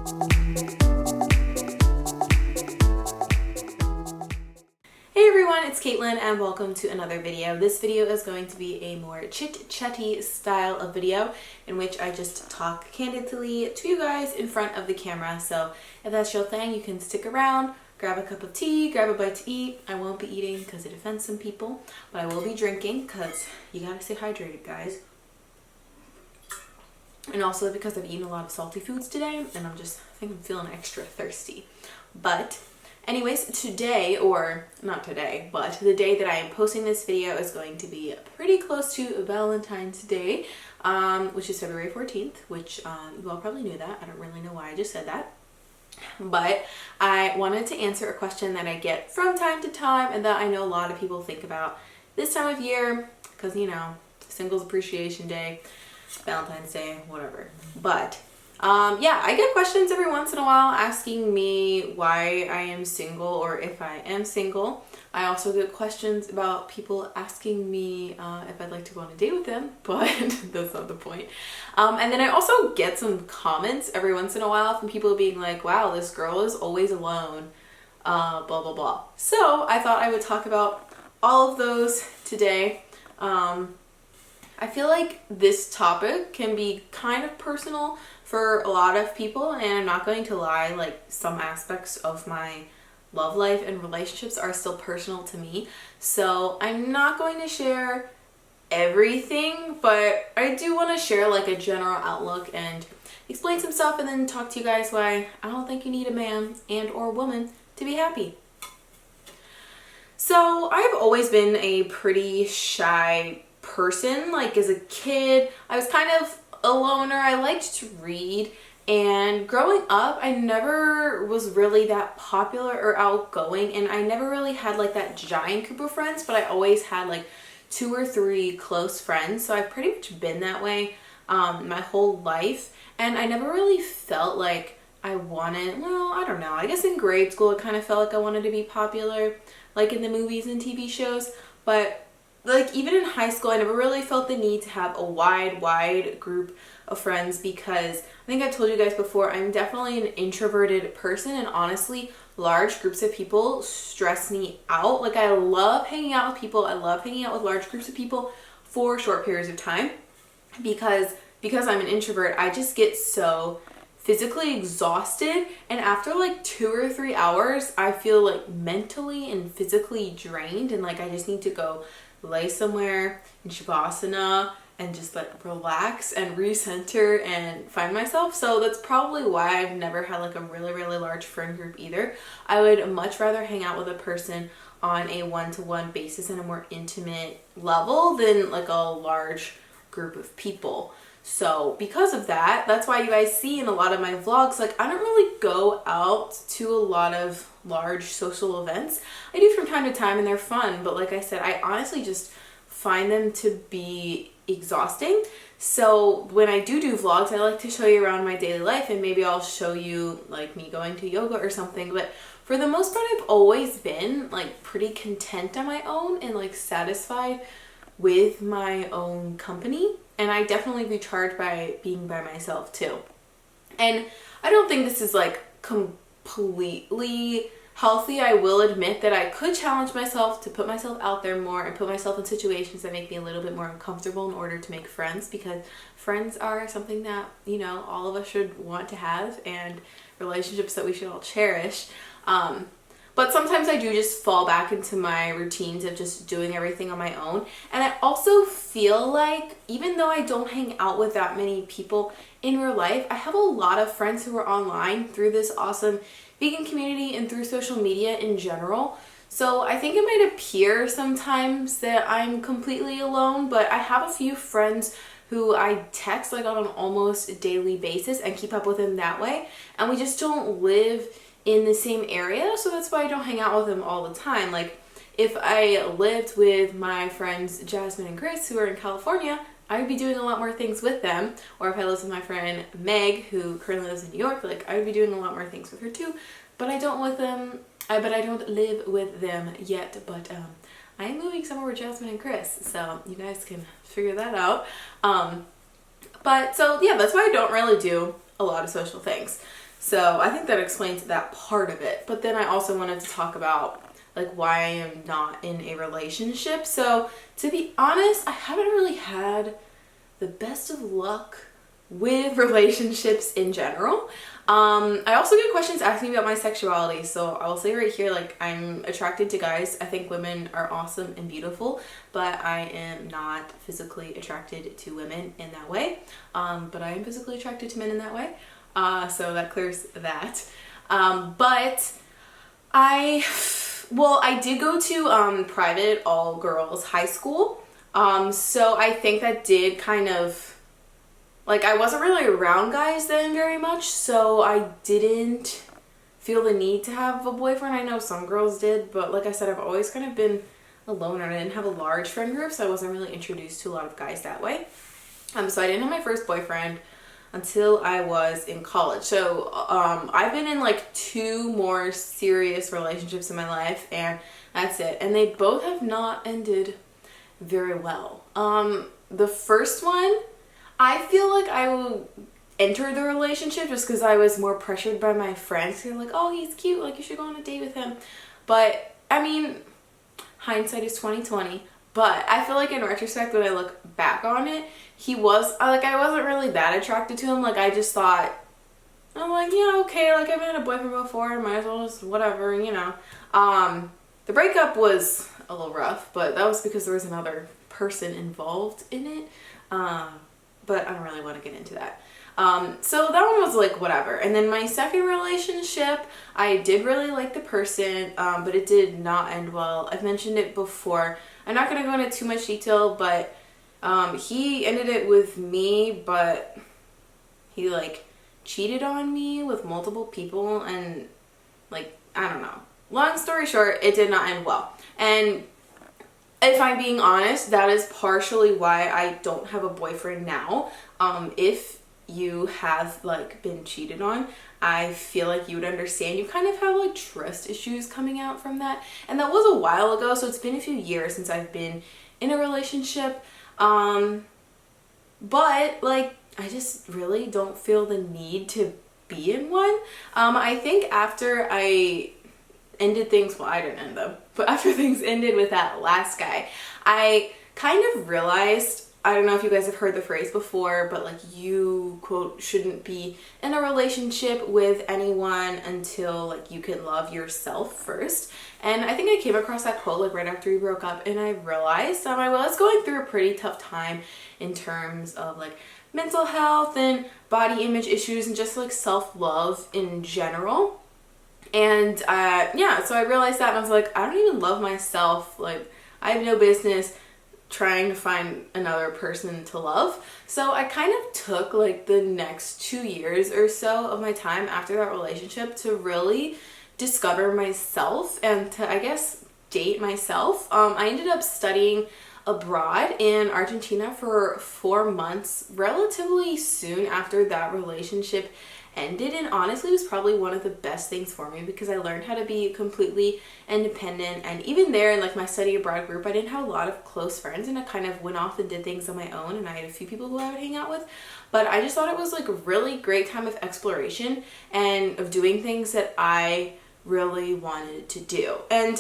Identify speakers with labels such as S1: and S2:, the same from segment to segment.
S1: Hey everyone, it's Caitlin and welcome to another video. This video is going to be a more chit-chatty style of video in which I just talk candidly to you guys in front of the camera. So if that's your thing, you can stick around, grab a cup of tea, grab a bite to eat. I won't be eating because it offends some people, but I will be drinking because you gotta stay hydrated, guys. And also because I've eaten a lot of salty foods today and I think I'm feeling extra thirsty. But anyways, today, or not today, but the day that I am posting this video is going to be pretty close to Valentine's Day, which is February 14th, which you all probably knew that. I don't really know why I just said that. But I wanted to answer a question that I get from time to time and that I know a lot of people think about this time of year because, you know, Singles Appreciation Day, Valentine's Day, whatever. But yeah, I get questions every once in a while asking me why I am single or if I am single. I also get questions about people asking me if I'd like to go on a date with them, but that's not the point. And then I also get some comments every once in a while from people being like, wow, this girl is always alone, blah, blah, blah. So I thought I would talk about all of those today. I feel like this topic can be kind of personal for a lot of people, and I'm not going to lie, like some aspects of my love life and relationships are still personal to me. So I'm not going to share everything, but I do want to share like a general outlook and explain some stuff and then talk to you guys why I don't think you need a man and or woman to be happy. So I've always been a pretty shy person. Like as a kid, I was kind of a loner. I liked to read, and growing up I never was really that popular or outgoing, and I never really had like that giant group of friends, but I always had like 2 or 3 close friends. So I've pretty much been that way my whole life, and I never really felt like I wanted, well, I don't know, I guess in grade school it kind of felt like I wanted to be popular like in the movies and TV shows, but like even in high school I never really felt the need to have a wide group of friends because I think I've told you guys before, I'm definitely an introverted person, and honestly large groups of people stress me out. Like I love hanging out with people, I love hanging out with large groups of people for short periods of time because I'm an introvert, I just get so physically exhausted, and after like 2 or 3 hours I feel like mentally and physically drained, and like I just need to go lay somewhere in Shavasana and just like relax and recenter and find myself. So that's probably why I've never had like a really large friend group either. I would much rather hang out with a person on a one-to-one basis and a more intimate level than like a large group of people. So because of that, that's why you guys see in a lot of my vlogs, like I don't really go out to a lot of large social events. I do from time to time and they're fun, but like I said, I honestly just find them to be exhausting. So when I do vlogs, I like to show you around my daily life, and maybe I'll show you like me going to yoga or something. But for the most part, I've always been like pretty content on my own and like satisfied with my own company. And I definitely recharge by being by myself too. And I don't think this is like completely healthy. I will admit that I could challenge myself to put myself out there more and put myself in situations that make me a little bit more uncomfortable in order to make friends, because friends are something that, you know, all of us should want to have, and relationships that we should all cherish. But sometimes I do just fall back into my routines of just doing everything on my own. And I also feel like even though I don't hang out with that many people in real life, I have a lot of friends who are online through this awesome vegan community and through social media in general. So I think it might appear sometimes that I'm completely alone, but I have a few friends who I text like on an almost daily basis and keep up with them that way. And we just don't live in the same area, so that's why I don't hang out with them all the time. Like if I lived with my friends Jasmine and Chris who are in California, I would be doing a lot more things with them. Or if I lived with my friend Meg who currently lives in New York, like I would be doing a lot more things with her too. But I don't live with them yet. But I am moving somewhere with Jasmine and Chris, so you guys can figure that out. But so yeah, that's why I don't really do a lot of social things. So I think that explains that part of it. But then I also wanted to talk about like why I am not in a relationship. So to be honest, I haven't really had the best of luck with relationships in general. I also get questions asking me about my sexuality, so I will say right here, like, I'm attracted to guys. I think women are awesome and beautiful, but I am not physically attracted to women in that way. But I am physically attracted to men in that way, so that clears that. But I did go to private all-girls high school, so I think that did kind of, like, I wasn't really around guys then very much, so I didn't feel the need to have a boyfriend. I know some girls did, but like I said, I've always kind of been alone and I didn't have a large friend group, so I wasn't really introduced to a lot of guys that way. So I didn't have my first boyfriend until I was in college. So I've been in like 2 more serious relationships in my life, and that's it. And they both have not ended very well. The first one, I feel like I will enter the relationship just because I was more pressured by my friends. They're like, oh, he's cute, like you should go on a date with him. But I mean, hindsight is 20/20. But I feel like in retrospect, when I look back on it, he was like, I wasn't really that attracted to him. Like, I just thought, I'm like, yeah, okay, like I've had a boyfriend before, might as well just whatever, you know. The breakup was a little rough, but that was because there was another person involved in it. But I don't really want to get into that. So that one was like whatever. And then my second relationship, I did really like the person, but it did not end well. I've mentioned it before. I'm not going to go into too much detail, but he ended it with me, but he like cheated on me with multiple people, and like, I don't know. Long story short, it did not end well. And if I'm being honest, that is partially why I don't have a boyfriend now. If you have like been cheated on, I feel like you would understand. You kind of have like trust issues coming out from that. And that was a while ago, so it's been a few years since I've been in a relationship. But like, I just really don't feel the need to be in one. I think after I ended things, well, I didn't end them, but after things ended with that last guy, I kind of realized, I don't know if you guys have heard the phrase before, but like, you, quote, shouldn't be in a relationship with anyone until like you can love yourself first. And I think I came across that quote like right after we broke up, and I realized I was going through a pretty tough time in terms of like mental health and body image issues and just like self-love in general. And yeah, so I realized that, and I was like, I don't even love myself. Like, I have no business trying to find another person to love. So I kind of took like the next 2 years or so of my time after that relationship to really discover myself and to, I guess, date myself. I ended up studying abroad in Argentina for 4 months relatively soon after that relationship ended, and honestly it was probably one of the best things for me because I learned how to be completely independent. And even there in like my study abroad group, I didn't have a lot of close friends, and I kind of went off and did things on my own, and I had a few people who I would hang out with, but I just thought it was like a really great time of exploration and of doing things that I really wanted to do. And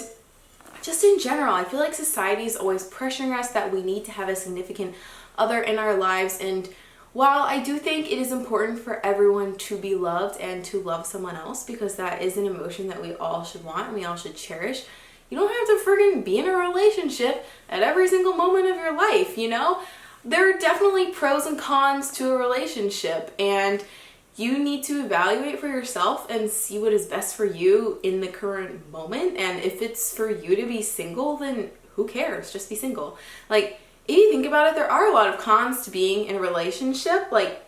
S1: just in general, I feel like society is always pressuring us that we need to have a significant other in our lives, and while I do think it is important for everyone to be loved and to love someone else, because that is an emotion that we all should want and we all should cherish, you don't have to friggin' be in a relationship at every single moment of your life, you know? There are definitely pros and cons to a relationship, and you need to evaluate for yourself and see what is best for you in the current moment. And if it's for you to be single, then who cares? Just be single. Like, if you think about it, there are a lot of cons to being in a relationship. Like,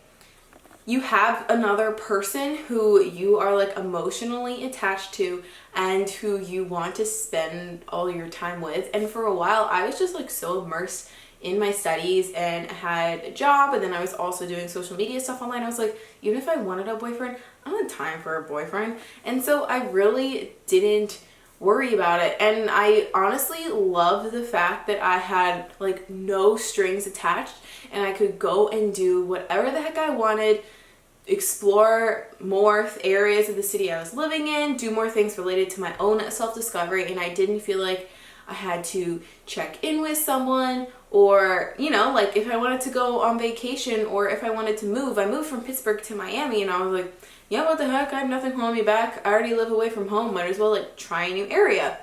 S1: you have another person who you are like emotionally attached to and who you want to spend all your time with. And for a while, I was just like so immersed in my studies and had a job, and then I was also doing social media stuff online. I was like, even if I wanted a boyfriend, I don't have time for a boyfriend. And so I really didn't worry about it. And I honestly loved the fact that I had like no strings attached and I could go and do whatever the heck I wanted explore more areas of the city I was living in, do more things related to my own self-discovery, and I didn't feel like I had to check in with someone, or, you know, like if I wanted to go on vacation or if I wanted to move. I moved from Pittsburgh to Miami, and I was like, yeah, what the heck, I have nothing holding me back. I already live away from home, might as well like try a new area.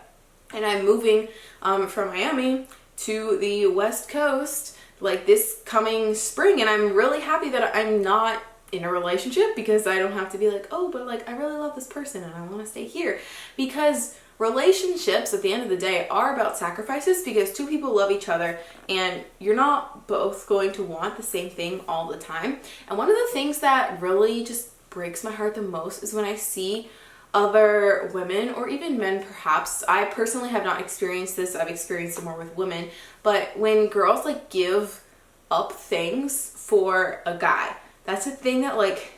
S1: And I'm moving from Miami to the West Coast like this coming spring, and I'm really happy that I'm not in a relationship, because I don't have to be like, oh, but like I really love this person and I want to stay here. Because relationships at the end of the day are about sacrifices, because two people love each other and you're not both going to want the same thing all the time. And one of the things that really just breaks my heart the most is when I see other women, or even men perhaps, I personally have not experienced this, I've experienced it more with women, but when girls like give up things for a guy, that's a thing that like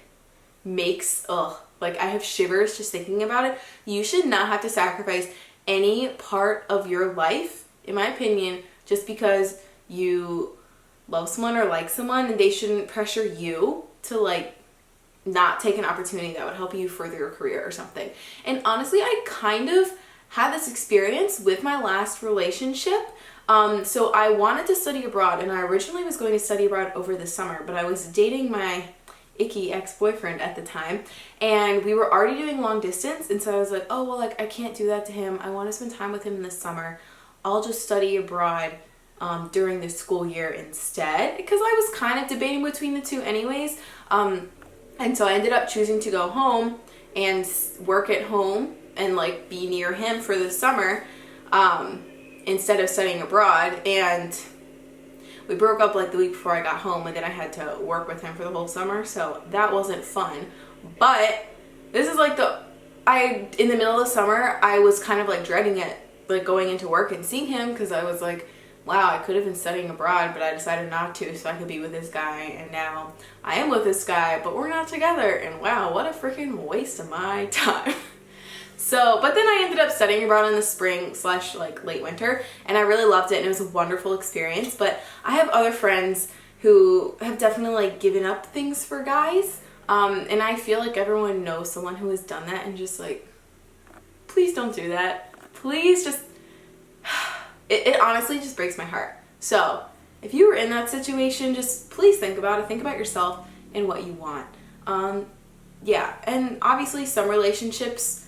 S1: makes, like I have shivers just thinking about it. You should not have to sacrifice any part of your life, in my opinion, just because you love someone or like someone, and they shouldn't pressure you to like not take an opportunity that would help you further your career or something. And honestly, I kind of had this experience with my last relationship. So I wanted to study abroad, and I originally was going to study abroad over the summer, but I was dating my icky ex-boyfriend at the time, and we were already doing long distance, and so I was like, oh, well, like I can't do that to him. I want to spend time with him in the summer. I'll just study abroad during the school year instead, because I was kind of debating between the two anyways. And so I ended up choosing to go home and work at home and like be near him for the summer instead of studying abroad. And we broke up like the week before I got home, and then I had to work with him for the whole summer, so that wasn't fun. But this is like in the middle of summer, I was kind of like dreading it, like going into work and seeing him, because I was like, wow, I could have been studying abroad, but I decided not to so I could be with this guy, and now I am with this guy, but we're not together, and wow, what a freaking waste of my time. So, but then I ended up studying abroad in the spring / like late winter, and I really loved it, and it was a wonderful experience. But I have other friends who have definitely like given up things for guys, and I feel like everyone knows someone who has done that, and just like, please don't do that. Please just, it honestly just breaks my heart. So if you were in that situation, just please think about it. Think about yourself and what you want. Yeah, and obviously some relationships,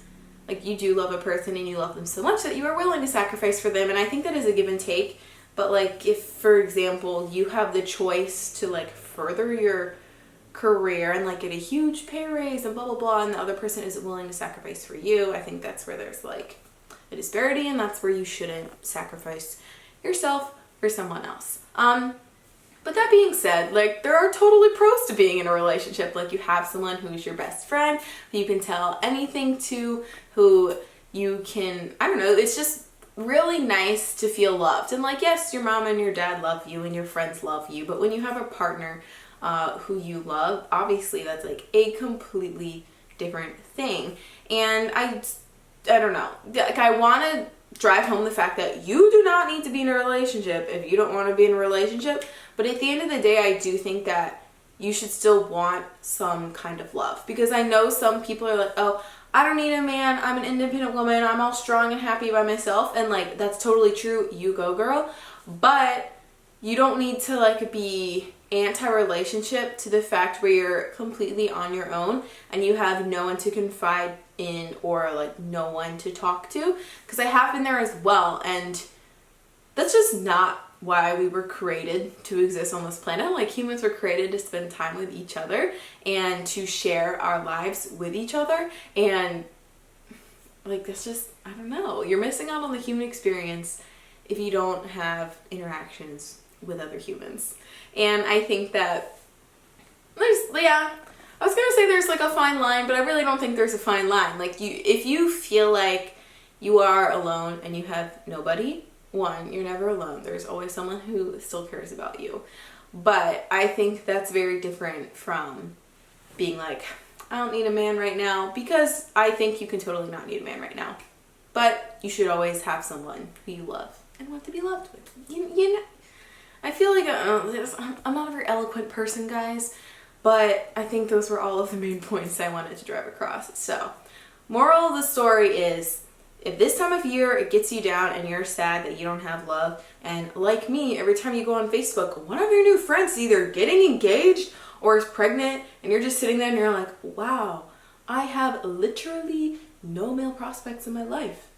S1: like you do love a person and you love them so much that you are willing to sacrifice for them, and I think that is a give and take. But like if, for example, you have the choice to like further your career and like get a huge pay raise and blah blah blah, and the other person isn't willing to sacrifice for you, I think that's where there's like a disparity, and that's where you shouldn't sacrifice yourself for someone else. But that being said, like there are totally pros to being in a relationship. Like you have someone who's your best friend, who you can tell anything to, who you can, I don't know, it's just really nice to feel loved. And like, yes, your mom and your dad love you and your friends love you, but when you have a partner who you love, obviously that's like a completely different thing. And I don't know, like I want to drive home the fact that you do not need to be in a relationship if you don't want to be in a relationship. But at the end of the day, I do think that you should still want some kind of love, because I know some people are like, oh, I don't need a man, I'm an independent woman, I'm all strong and happy by myself, and like that's totally true, you go girl. But you don't need to like be anti-relationship to the fact where you're completely on your own and you have no one to confide in or like no one to talk to, because I have been there as well, and that's just not why we were created to exist on this planet. Like humans were created to spend time with each other and to share our lives with each other, and like that's just, I don't know, you're missing out on the human experience if you don't have interactions with other humans. And I think that I was gonna say there's like a fine line, but I really don't think there's a fine line. Like if you feel like you are alone and you have nobody, one, you're never alone. There's always someone who still cares about you. But I think that's very different from being like, I don't need a man right now, because I think you can totally not need a man right now. But you should always have someone who you love and want to be loved with. You know, I feel like I'm not a very eloquent person, guys, But I think those were all of the main points I wanted to drive across. So, moral of the story is, if this time of year it gets you down and you're sad that you don't have love, and like me, every time you go on Facebook, one of your new friends is either getting engaged or is pregnant, and you're just sitting there and you're like, wow, I have literally no male prospects in my life.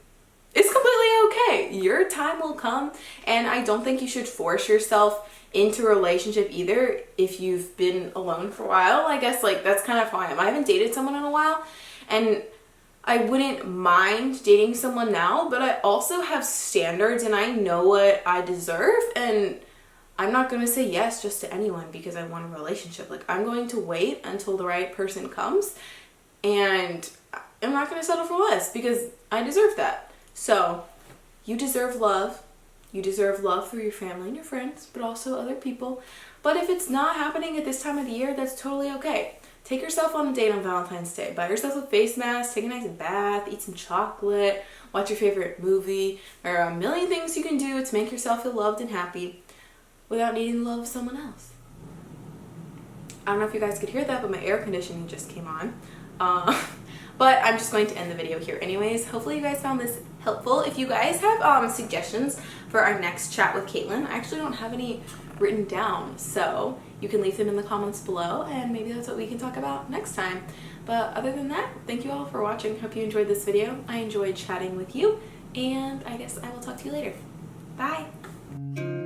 S1: It's completely okay. Your time will come, and I don't think you should force yourself into a relationship either if you've been alone for a while. I guess like that's kind of fine. I haven't dated someone in a while, and I wouldn't mind dating someone now, but I also have standards and I know what I deserve, and I'm not going to say yes just to anyone because I want a relationship. Like, I'm going to wait until the right person comes, and I'm not going to settle for less because I deserve that. So, you deserve love. You deserve love through your family and your friends, but also other people. But if it's not happening at this time of the year, that's totally okay. Take yourself on a date on Valentine's Day. Buy yourself a face mask, take a nice bath, eat some chocolate, watch your favorite movie. There are a million things you can do to make yourself feel loved and happy without needing the love of someone else. I don't know if you guys could hear that, but my air conditioning just came on. But I'm just going to end the video here anyways. Hopefully you guys found this helpful. If you guys have suggestions for our next chat with Caitlin, I actually don't have any written down, so you can leave them in the comments below and maybe that's what we can talk about next time. But other than that, thank you all for watching. Hope you enjoyed this video. I enjoyed chatting with you, and I guess I will talk to you later. Bye!